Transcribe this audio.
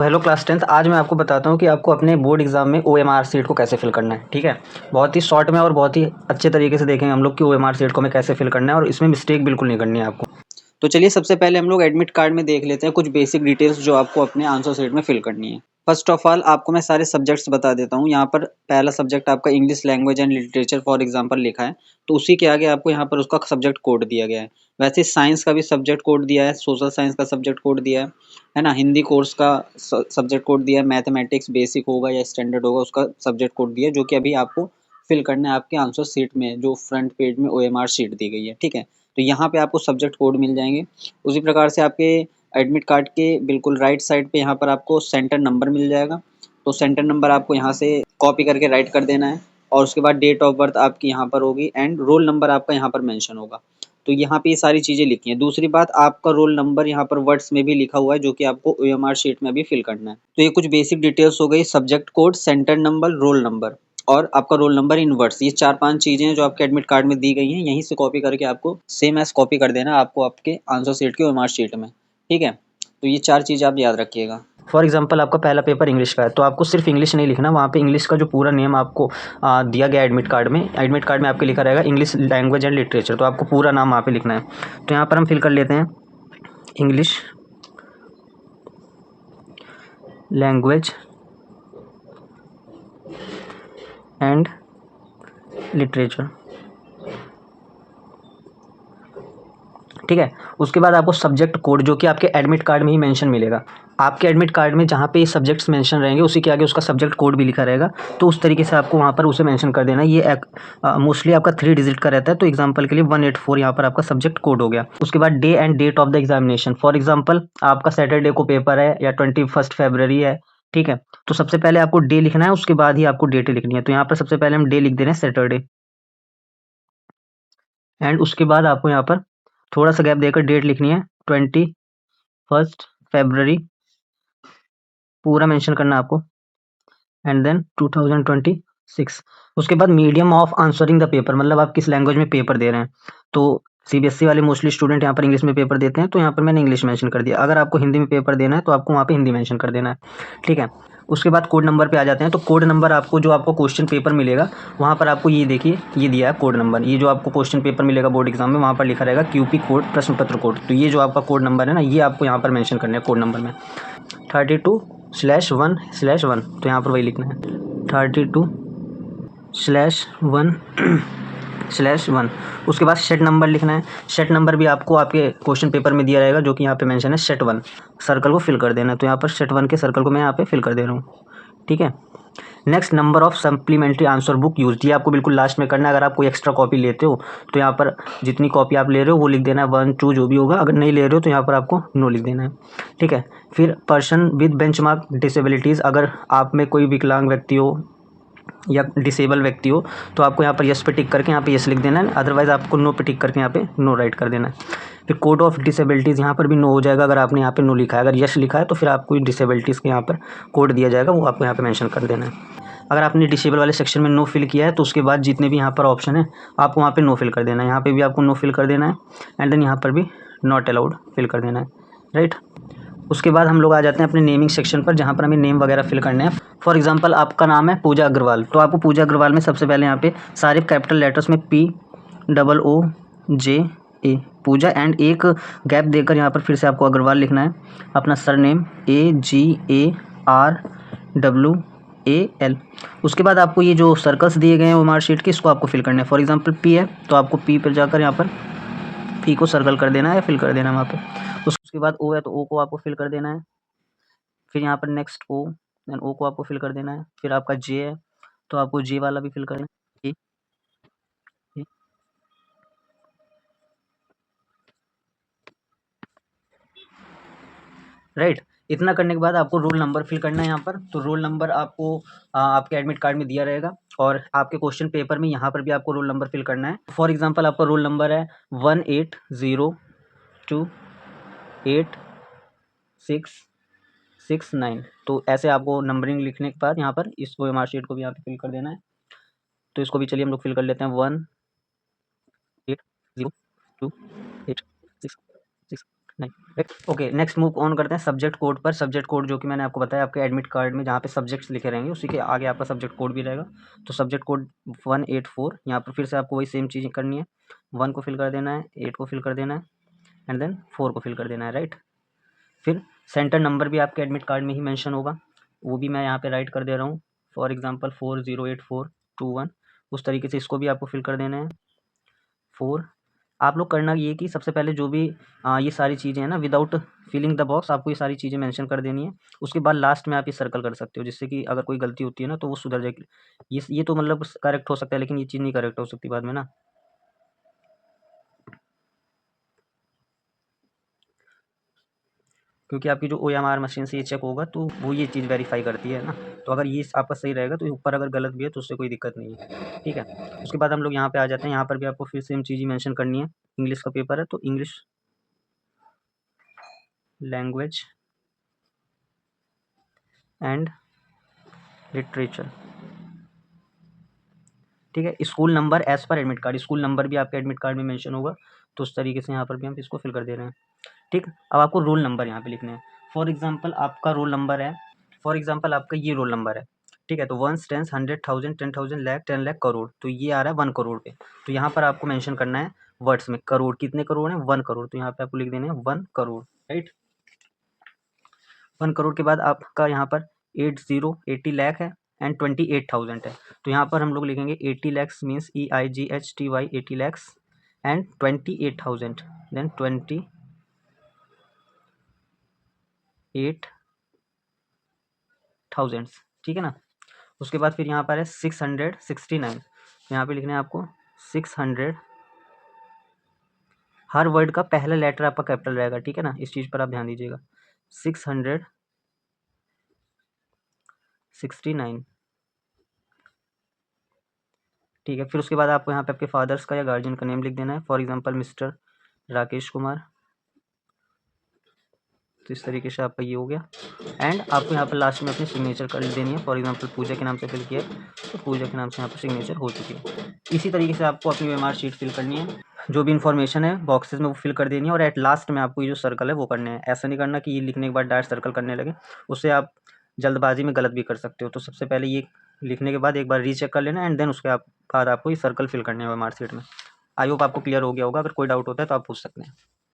Hello class 10th। आज मैं आपको बताता हूँ कि आपको अपने बोर्ड एग्जाम में ओएमआर शीट को कैसे फिल करना है। ठीक है, बहुत ही शॉर्ट में और बहुत ही अच्छे तरीके से देखेंगे हम लोग कि ओएमआर शीट को हमें कैसे फिल करना है और इसमें मिस्टेक बिल्कुल नहीं करनी है आपको। तो चलिए सबसे पहले हम लोग एडमिट कार्ड में देख लेते हैं कुछ बेसिक डिटेल्स जो आपको अपने आंसर शीट में फिल करनी है। फर्स्ट ऑफ ऑल आपको मैं सारे सब्जेक्ट्स बता देता हूँ। यहाँ पर पहला सब्जेक्ट आपका English language and literature for example लिखा है, तो उसी के आगे आपको यहाँ पर उसका सब्जेक्ट कोड दिया गया है। वैसे साइंस का भी सब्जेक्ट कोड दिया है, सोशल साइंस का सब्जेक्ट कोड दिया है ना, हिंदी कोर्स का सब्जेक्ट कोड दिया है, मैथमेटिक्स बेसिक होगा या स्टैंडर्ड होगा उसका सब्जेक्ट कोड दिया है, जो कि अभी आपको फिल करना है आपके आंसर शीट में जो फ्रंट पेज में ओएमआर शीट दी गई है। ठीक है, तो यहाँ पे आपको सब्जेक्ट कोड मिल जाएंगे। उसी प्रकार से आपके एडमिट कार्ड के बिल्कुल राइट साइड पे यहाँ पर आपको सेंटर नंबर मिल जाएगा। तो सेंटर नंबर आपको यहाँ से कॉपी करके राइट कर देना है और उसके बाद डेट ऑफ बर्थ आपकी यहाँ पर होगी एंड रोल नंबर आपका यहाँ पर मेंशन होगा। तो यहाँ पे ये सारी चीज़ें लिखी हैं। दूसरी बात, आपका रोल नंबर यहाँ पर वर्ड्स में भी लिखा हुआ है जो कि आपको ओएमआर शीट में भी फिल करना है। तो ये कुछ बेसिक डिटेल्स हो गई, subject code, centre number, roll number और आपका रोल नंबर इन वर्ड्स। ये 4-5 चीज़ें हैं जो आपके एडमिट कार्ड में दी गई हैं। यहीं से कॉपी करके आपको सेम एज़ कॉपी कर देना है आपको आपके आंसर शीट की ओएमआर शीट में। ठीक है, तो ये 4 चीज़ें आप याद रखिएगा। फॉर एग्जांपल आपका पहला पेपर इंग्लिश का है, तो आपको सिर्फ इंग्लिश नहीं लिखना, वहाँ पे इंग्लिश का जो पूरा नेम आपको दिया गया एडमिट कार्ड में। एडमिट कार्ड में आपके लिखा रहेगा इंग्लिश लैंग्वेज एंड लिटरेचर, तो आपको पूरा नाम वहाँ पे लिखना है। तो यहाँ पर हम फिल कर लेते हैं इंग्लिश लैंग्वेज एंड लिटरेचर। ठीक है, उसके बाद आपको सब्जेक्ट कोड जो कि आपके एडमिट कार्ड में ही मेंशन मिलेगा। आपके एडमिट कार्ड में जहाँ पे ये सब्जेक्ट्स मेंशन रहेंगे उसी के आगे उसका सब्जेक्ट कोड भी लिखा रहेगा, तो उस तरीके से आपको वहाँ पर उसे मेंशन कर देना है। ये मोस्टली आपका 3 डिजिट का रहता है, तो एग्जांपल के लिए 184 यहाँ पर आपका सब्जेक्ट कोड हो गया। उसके बाद day and date of the examination. For example आपका सैटरडे को पेपर है या 21 फरवरी है। ठीक है, तो सबसे पहले आपको डे लिखना है, उसके बाद ही आपको डेट लिखनी है। तो यहाँ पर सबसे पहले हम डे लिख दे रहे हैं सैटरडे एंड उसके बाद आपको यहाँ पर थोड़ा सा गैप देकर डेट लिखनी है 21 फरवरी, पूरा मेंशन करना है आपको एंड देन 2026। उसके बाद medium of answering the paper, मतलब आप किस लैंग्वेज में पेपर दे रहे हैं। तो सीबीएसई वाले मोस्टली स्टूडेंट यहाँ पर इंग्लिश में पेपर देते हैं, तो यहाँ पर मैंने इंग्लिश मेंशन कर दिया। अगर आपको हिंदी में पेपर देना है तो आपको वहाँ पे हिंदी मेंशन कर देना है। ठीक है, उसके बाद कोड नंबर पे आ जाते हैं। तो कोड नंबर आपको जो आपको क्वेश्चन पेपर मिलेगा वहाँ पर आपको ये देखिए ये दिया है कोड नंबर। ये जो आपको क्वेश्चन पेपर मिलेगा बोर्ड एग्जाम में वहाँ पर लिखा रहेगा क्यूपी कोड प्रश्न पत्र कोड। तो ये जो आपका कोड नंबर है ना, ये आपको यहाँ पर मेंशन करना है कोड नंबर में 32/1/1। तो यहाँ पर वही लिखना है 32/1/1। उसके बाद सेट नंबर लिखना है। सेट नंबर भी आपको आपके क्वेश्चन पेपर में दिया रहेगा जो कि यहाँ पे मेंशन है सेट 1। सर्कल को फिल कर देना है, तो यहाँ पर सेट 1 के सर्कल को मैं यहाँ पे फिल कर दे रहा हूँ। ठीक है, next number of supplementary answer book use, ये आपको बिल्कुल लास्ट में करना है। अगर आप कोई एक्स्ट्रा कॉपी लेते हो तो यहाँ पर जितनी कॉपी आप ले रहे हो वो लिख देना है 1 2 जो भी होगा। अगर नहीं ले रहे हो तो यहाँ पर आपको नो लिख देना है। ठीक है, फिर पर्सन विद बेंचमार्क डिसेबिलिटीज़, अगर आप में कोई विकलांग व्यक्ति हो या डिसेबल व्यक्ति हो तो आपको यहाँ पर यस पे टिक करके यहाँ पे यस लिख देना है, अदरवाइज आपको नो पे टिक करके यहाँ पे नो राइट कर देना है। फिर कोड ऑफ डिसेबिलिटीज़, यहाँ पर भी नो हो जाएगा अगर आपने यहाँ पे नो लिखा है। अगर यस लिखा है तो फिर आपको डिसेबिलिटीज़ के यहाँ पर कोड दिया जाएगा, वो आपको यहाँ पे मेंशन कर देना है। अगर आपने डिसेबल वाले सेक्शन में नो फिल किया है तो उसके बाद जितने भी यहाँ पर ऑप्शन है आपको वहाँ पे नो फिल कर देना है। यहाँ पे भी आपको नो फिल कर देना है एंड देन यहाँ पर भी नॉट अलाउड फिल कर देना है। राइट, उसके बाद हम लोग आ जाते हैं अपने नेमिंग सेक्शन पर, जहाँ पर हमें नेम वगैरह फिल करने हैं। फॉर एग्जांपल आपका नाम है पूजा अग्रवाल, तो आपको पूजा अग्रवाल में सबसे पहले यहाँ पे सारे कैपिटल लेटर्स में POOJA पूजा एंड एक गैप देकर यहाँ पर फिर से आपको अग्रवाल लिखना है। अपना सरनेम AGARWAL। उसके बाद आपको ये जो सर्कल्स दिए गए हैं वो मार्कशीट के, इसको आपको फिल करना है। फॉर एग्जांपल P है तो आपको P पर जाकर यहाँ पर P को सर्कल कर देना है, फिल कर देना है वहाँ पे। उसके बाद O है तो O को आपको फिल कर देना है। फिर यहाँ पर नेक्स्ट O, देन O को आपको फिल कर देना है। फिर आपका J है तो आपको J वाला भी फिल करना है। राइट, इतना करने के बाद आपको रोल नंबर फिल करना है यहाँ पर। तो रोल नंबर आपको आपके एडमिट कार्ड में दिया रहेगा और आपके क्वेश्चन पेपर में यहाँ पर भी आपको रोल नंबर फिल करना है। फॉर एग्जांपल आपका रोल नंबर है 1802869। तो ऐसे आपको नंबरिंग लिखने के बाद यहाँ पर इसको मार्कशीट को भी यहाँ पे फिल कर देना है। तो इसको भी चलिए हम लोग फिल कर लेते हैं 1802869। नहीं। ओके, नेक्स्ट मूव ऑन करते हैं सब्जेक्ट कोड पर। सब्जेक्ट कोड जो कि मैंने आपको बताया आपके एडमिट कार्ड में जहाँ पे सब्जेक्ट्स लिखे रहेंगे उसी के आगे आपका सब्जेक्ट कोड भी रहेगा। तो सब्जेक्ट कोड 184 यहाँ पर फिर से आपको वही सेम चीज़ करनी है। 1 को फिल कर देना है, 8 को फिल कर देना है एंड देन 4 को फिल कर देना है, राइट। फिर सेंटर नंबर भी आपके एडमिट कार्ड में ही मेंशन होगा, वो भी मैं यहाँ पे राइट कर दे रहा हूँ। फॉर एग्जांपल 408421, उस तरीके से इसको भी आपको फिल कर देना है 4। आप लोग करना ये कि सबसे पहले जो भी ये सारी चीज़ें हैं ना, विदाउट फिलिंग द बॉक्स आपको ये सारी चीज़ें मेंशन कर देनी है। उसके बाद लास्ट में आप ये सर्कल कर सकते हो, जिससे कि अगर कोई गलती होती है ना तो वो सुधर जाएगी। ये तो मतलब करेक्ट हो सकता है, लेकिन ये चीज़ नहीं करेक्ट हो सकती बाद में ना। क्योंकि आपकी जो OMR मशीन से ये चेक होगा तो वो ये चीज़ वेरीफाई करती है ना। तो अगर ये आपका सही रहेगा तो ऊपर अगर गलत भी है तो उससे कोई दिक्कत नहीं है, ठीक है। उसके बाद हम लोग यहाँ पे आ जाते हैं। यहाँ पर भी आपको फिर सेम चीज़ ही मेंशन करनी है। इंग्लिश का पेपर है तो इंग्लिश लैंग्वेज एंड लिटरेचर, ठीक है। School number as per admit card, school number भी आपके एडमिट कार्ड में मेंशन होगा। तो उस तरीके से यहाँ पर भी हम इसको फिल कर दे रहे हैं, ठीक। अब आपको रोल नंबर यहाँ पे लिखने हैं। फॉर एग्जांपल आपका रोल नंबर है, फॉर एग्जांपल आपका ये रोल नंबर है, ठीक है। तो 1 10 100 1000 10,000 लाख 10 लाख करोड़, तो ये आ रहा है 1 करोड़ पे। तो यहाँ पर आपको मेंशन करना है वर्ड्स में करोड़, कितने करोड़ हैं 1 करोड़। तो यहाँ पे आपको लिख देने हैं 1 करोड़, राइट। 1 करोड़ के बाद आपका यहाँ पर 80 लाख है एंड 28,000 है। तो यहाँ पर हम लोग लिखेंगे 80 lakhs means EIGHTY 80 lakhs and 28,000 then 28,000, ठीक है ना। उसके बाद फिर यहाँ पर है 669, यहाँ पे लिखना है आपको 600। हर वर्ड का पहला लेटर आपका कैपिटल रहेगा, ठीक है ना, इस चीज़ पर आप ध्यान दीजिएगा। 669, ठीक है। फिर उसके बाद आपको यहाँ पे आपके फादर्स का या गार्जियन का नेम लिख देना है। For example mister Rakesh Kumar. तो इस तरीके से आपका ये हो गया एंड आपको यहाँ पर लास्ट में अपनी सिग्नेचर कर देनी है। फॉर एग्जांपल पूजा के नाम से फिल किया तो पूजा के नाम से यहाँ पर सिग्नेचर हो चुकी है। इसी तरीके से आपको अपनी OMR शीट फिल करनी है। जो भी इन्फॉर्मेशन है बॉक्सेस में वो फिल कर देनी है और एट लास्ट में आपको ये जो सर्कल है वो करने हैं। ऐसा नहीं करना कि ये लिखने के बाद डायरेक्ट सर्कल करने लगे, उससे आप जल्दबाजी में गलत भी कर सकते हो। तो सबसे पहले ये लिखने के बाद एक बार रीचेक कर लेना एंड देन उसके बाद आपको ये सर्कल फिल करने हैं OMR शीट में। आई होप आपको क्लियर हो गया होगा। अगर कोई डाउट होता है तो आप पूछ सकते हैं।